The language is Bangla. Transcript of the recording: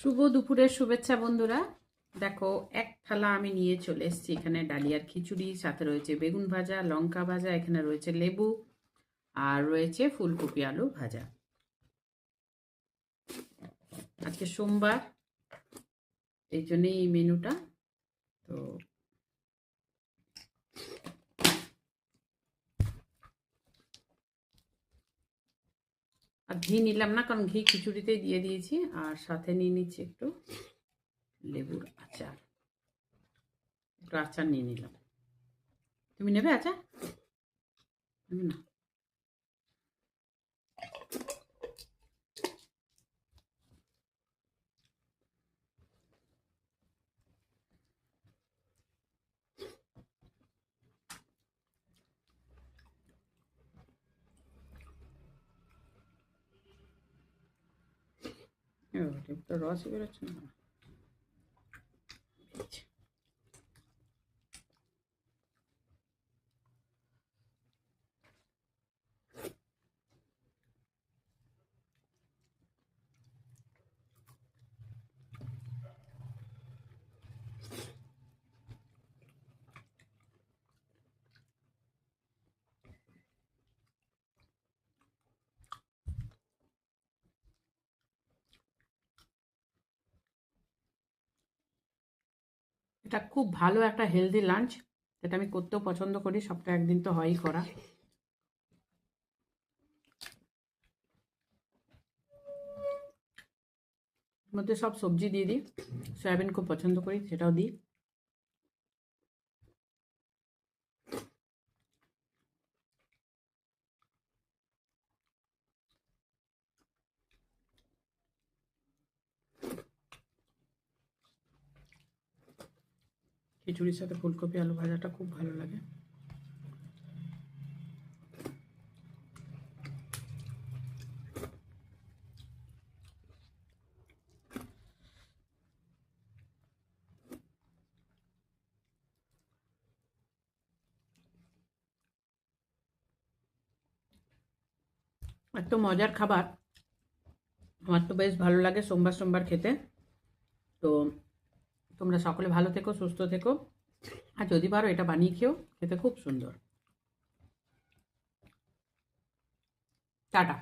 শুভ দুপুরের শুভেচ্ছা বন্ধুরা। দেখো, এক থালা আমি নিয়ে চলে এসেছি। এখানে ডালিয়ার খিচুড়ি, সাথে রয়েছে বেগুন ভাজা, লঙ্কা ভাজা, এখানে রয়েছে লেবু, আর রয়েছে ফুলকপি আলু ভাজা। আজকে সোমবার, এই জন্যই এই মেনুটা। তো আর ঘি নিলাম না, কারণ ঘি খিচুড়িতেই দিয়ে দিয়েছি। আর সাথে নিয়ে নিচ্ছি একটু লেবুর আচার, একটু আচার নিয়ে নিলাম। তুমি নেবে আচার? নেবে না? তো রসই বেরোচ্ছে না। এটা খুব ভালো একটা হেলদি লাঞ্চ, যেটা আমি করতেও পছন্দ করি। সপ্তাহে একদিন তো হয়ই করা। এর মধ্যে সব সবজি দিয়ে দিই। সয়াবিন খুব পছন্দ করি, সেটাও দিই। খিচুড়ির সাথে ফুলকপি আলু ভাজাটা খুব ভালো লাগে। এত মজার খাবার, আমার তো বেশ ভালো লাগে সোমবার সোমবার খেতে। তো তোমরা সকলে ভালো থেকো, সুস্থ থেকো। আর যদি পারো এটা বানিয়ে খেও, খেতে খুব সুন্দর। টাটা।